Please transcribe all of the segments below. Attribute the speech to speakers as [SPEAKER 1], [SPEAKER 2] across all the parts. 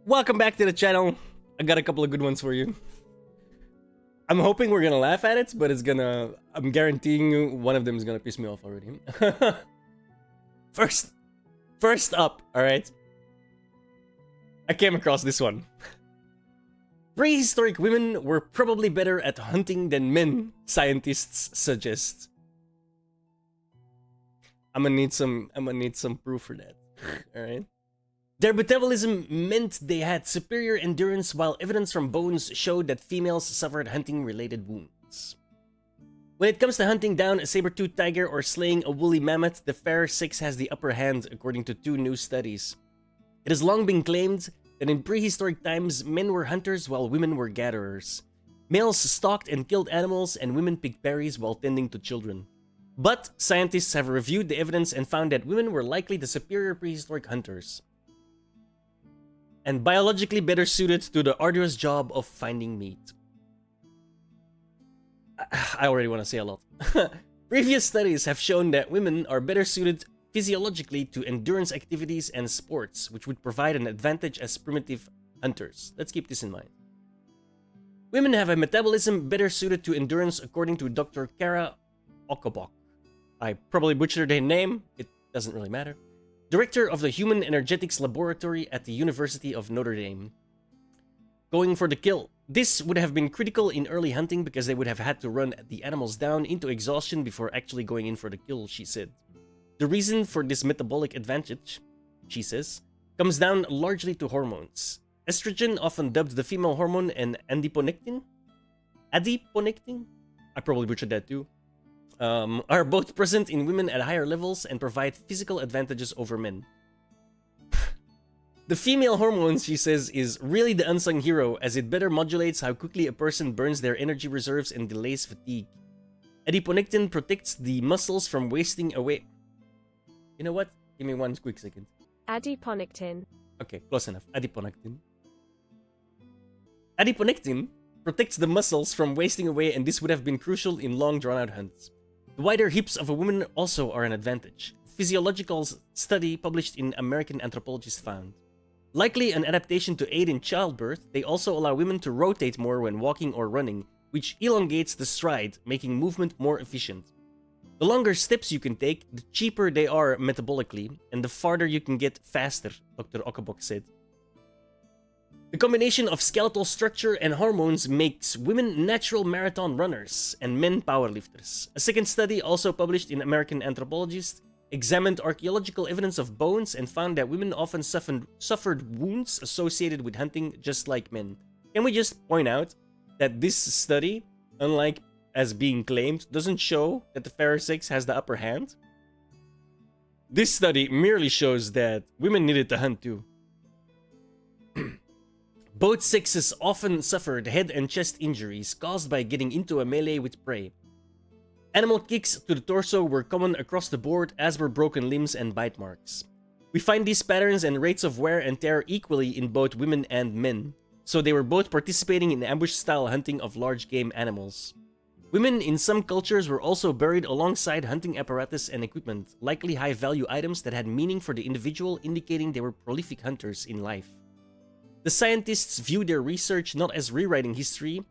[SPEAKER 1] Welcome back to the channel. I got a couple of good ones for you. I'm hoping we're gonna laugh at it, but I'm guaranteeing you one of them is gonna piss me off already. First up, alright? I came across this one. Prehistoric women were probably better at hunting than men, scientists suggest. I'm gonna need some proof for that. Alright? Their metabolism meant they had superior endurance, while evidence from bones showed that females suffered hunting-related wounds. When it comes to hunting down a saber-toothed tiger or slaying a woolly mammoth, the fairer sex has the upper hand, according to two new studies. It has long been claimed that in prehistoric times, men were hunters while women were gatherers. Males stalked and killed animals, and women picked berries while tending to children. But scientists have reviewed the evidence and found that women were likely the superior prehistoric hunters, and biologically better suited to the arduous job of finding meat. I already want to say a lot. Previous studies have shown that women are better suited physiologically to endurance activities and sports, which would provide an advantage as primitive hunters. Let's keep this in mind. Women have a metabolism better suited to endurance, according to Dr. Kara Okobok. I probably butchered her name, it doesn't really matter. Director of the Human Energetics Laboratory at the University of Notre Dame. Going for the kill. This would have been critical in early hunting because they would have had to run the animals down into exhaustion before actually going in for the kill, she said. The reason for this metabolic advantage, she says, comes down largely to hormones. Estrogen, often dubbed the female hormone, and adiponectin? Adiponectin? I probably butchered that too. Are both present in women at higher levels and provide physical advantages over men. The female hormone, she says, is really the unsung hero, as it better modulates how quickly a person burns their energy reserves and delays fatigue. Adiponectin protects the muscles from wasting away. You know what? Give me one quick second.
[SPEAKER 2] Adiponectin.
[SPEAKER 1] Okay, close enough. Adiponectin. Adiponectin protects the muscles from wasting away, and this would have been crucial in long drawn-out hunts. The wider hips of a woman also are an advantage. A physiological study published in American Anthropologist found. Likely an adaptation to aid in childbirth, they also allow women to rotate more when walking or running, which elongates the stride, making movement more efficient. The longer steps you can take, the cheaper they are metabolically, and the farther you can get faster, Dr. Okobok said. The combination of skeletal structure and hormones makes women natural marathon runners and men powerlifters. A second study, also published in American Anthropologist, examined archaeological evidence of bones and found that women often suffered wounds associated with hunting just like men. Can we just point out that this study, unlike as being claimed, doesn't show that the fairer sex has the upper hand? This study merely shows that women needed to hunt too. Both sexes often suffered head and chest injuries caused by getting into a melee with prey. Animal kicks to the torso were common across the board, as were broken limbs and bite marks. We find these patterns and rates of wear and tear equally in both women and men, so they were both participating in ambush-style hunting of large game animals. Women in some cultures were also buried alongside hunting apparatus and equipment, likely high-value items that had meaning for the individual, indicating they were prolific hunters in life. The scientists view their research not as rewriting history,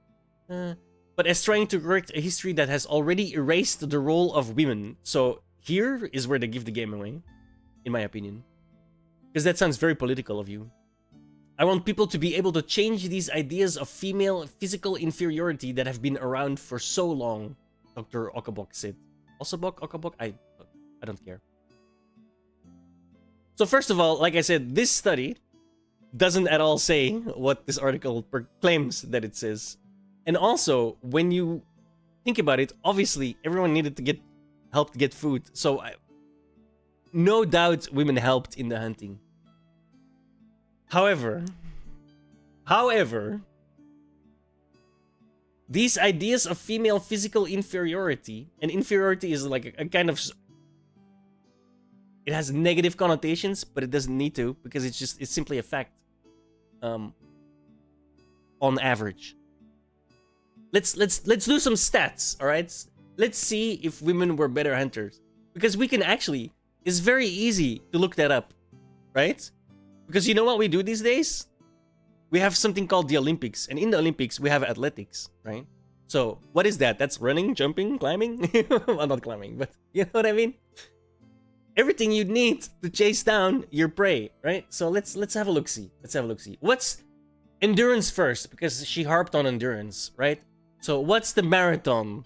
[SPEAKER 1] but as trying to correct a history that has already erased the role of women. So here is where they give the game away, in my opinion. Because that sounds very political of you. I want people to be able to change these ideas of female physical inferiority that have been around for so long, Dr. Okobok said. Okobok? I don't care. So first of all, like I said, this study doesn't at all say what this article claims that it says. And also, when you think about it, obviously everyone needed to get help to get food. So no doubt women helped in the hunting. However, these ideas of female physical inferiority, and inferiority is like a kind of, it has negative connotations, but it doesn't need to, because it's simply a fact. On average. Let's do some stats, all right? Let's see if women were better hunters, because we can actually, it's very easy to look that up, right? Because you know what we do these days? we have something called the Olympics, and in the Olympics we have athletics, right? So what is that? That's running, jumping, climbing. Well, not climbing, but you know what I mean. Everything you need to chase down your prey, right? So let's have a look see. Let's have a look see. What's endurance first? Because she harped on endurance, right? So what's the marathon?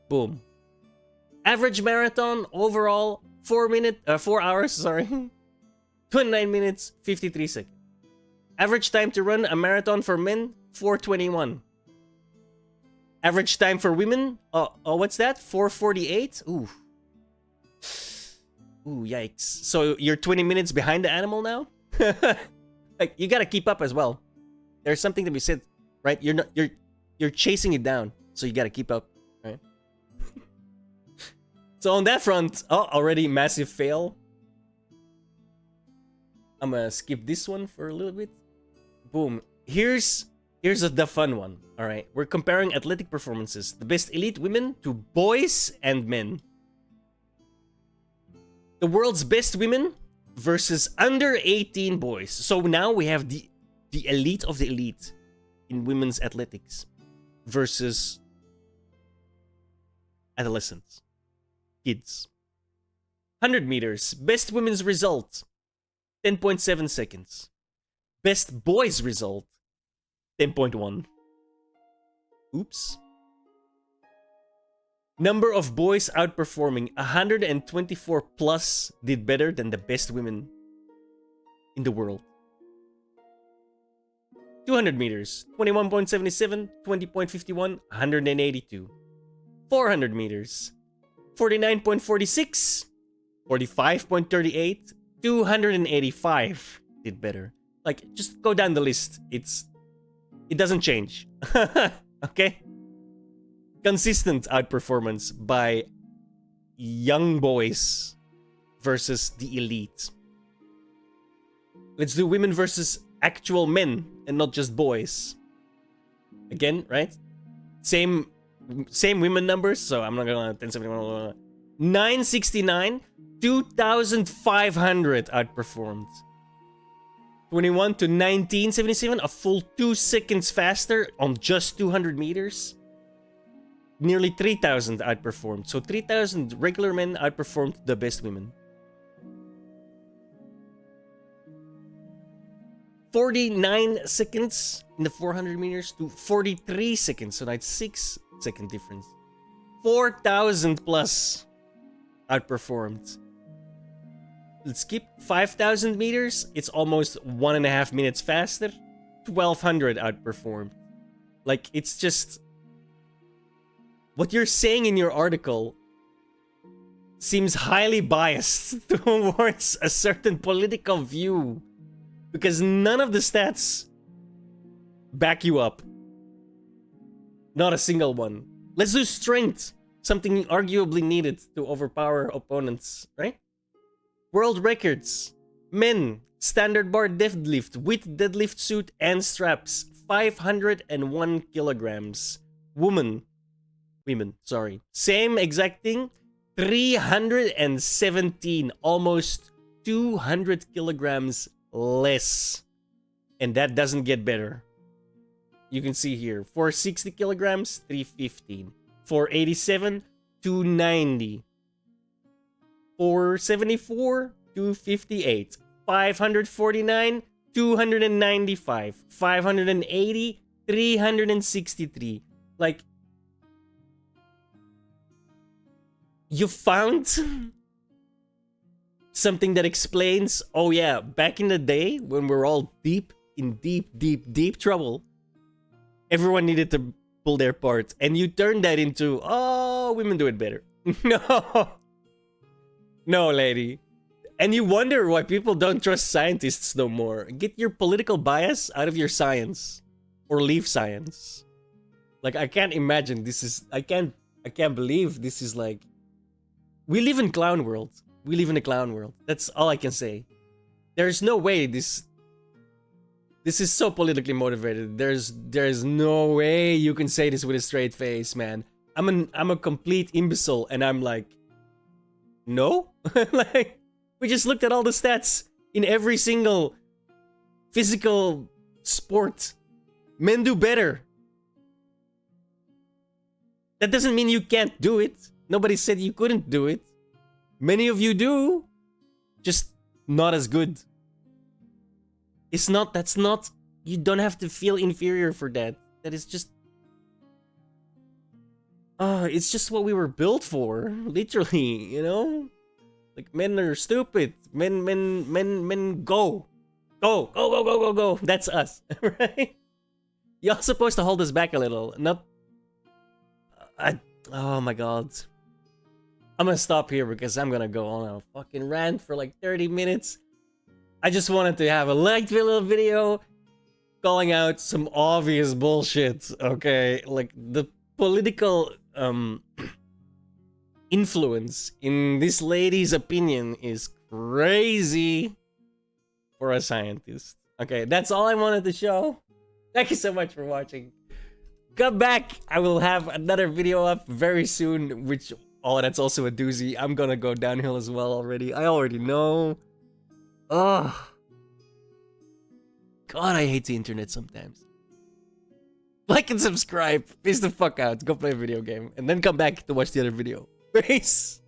[SPEAKER 1] Boom. Average marathon overall 4 hours, sorry. 29 minutes 53 seconds. Average time to run a marathon for men 4:21. Average time for women, what's that? 4:48. Ooh. Ooh, yikes. So you're 20 minutes behind the animal now? Like, you gotta keep up as well. There's something to be said, right? You're chasing it down, so you gotta keep up, right? So on that front, already massive fail. I'm gonna skip this one for a little bit. Boom. Here's the fun one, all right? We're comparing athletic performances, the best elite women to boys and men. The world's best women versus under 18 boys. So now we have the elite of the elite in women's athletics versus adolescents, kids. 100 meters, best women's result, 10.7 seconds. Best boys result, 10.1. Oops. Number of boys outperforming, 124 plus did better than the best women in the world. 200 meters, 21.77, 20.51, 182. 400 meters, 49.46, 45.38, 285 did better. Like, just go down the list. It doesn't change. Okay? Consistent outperformance by young boys versus the elite. Let's do women versus actual men and not just boys. Again, right? Same women numbers, so I'm not gonna 1071. 969, 2,500 outperformed. 21 to 1977, a full 2 seconds faster on just 200 meters. Nearly 3,000 outperformed. So 3,000 regular men outperformed the best women. 49 seconds in the 400 meters to 43 seconds. So that's 6-second difference. 4,000 plus outperformed. Let's skip 5,000 meters. It's almost 1.5 minutes faster. 1,200 outperformed. Like, it's just... What you're saying in your article seems highly biased towards a certain political view. Because none of the stats back you up. Not a single one. Let's do strength. Something arguably needed to overpower opponents, right? World records. Men, standard bar deadlift with deadlift suit and straps, 501 kilograms. Women, sorry. Same exact thing, 317, almost 200 kilograms less. And that doesn't get better. You can see here, 460 kilograms, 315. 487, 290. 474, 258. 549, 295. 580, 363. Like, you found something that explains, oh yeah, back in the day when we're all deep trouble, everyone needed to pull their part, and you turn that into, oh, women do it better. No, lady. And you wonder why people don't trust scientists no more. Get your political bias out of your science, or leave science. Like, I can't imagine this is, I can't believe this is like, we live in clown world. We live in a clown world. That's all I can say. There's no way this is so politically motivated. There's no way you can say this with a straight face, man. I'm a complete imbecile, and I'm like, no? Like, we just looked at all the stats in every single physical sport. Men do better. That doesn't mean you can't do it. Nobody said you couldn't do it. Many of you do. Just not as good. That's not, you don't have to feel inferior for that. That is just, it's just what we were built for. Literally, you know? Like, men are stupid. Men, go. Go. That's us, right? You're supposed to hold us back a little. Not, oh my god. I'm gonna stop here because I'm gonna go on a fucking rant for like 30 minutes. I just wanted to have a light little video calling out some obvious bullshit, okay? Like, the political influence in this lady's opinion is crazy for a scientist. Okay, that's all I wanted to show. Thank you so much for watching. Come back, I will have another video up very soon, which, oh, that's also a doozy. I'm gonna go downhill as well already. I already know. Ugh. God, I hate the internet sometimes. Like and subscribe. Peace the fuck out. Go play a video game. And then come back to watch the other video. Peace.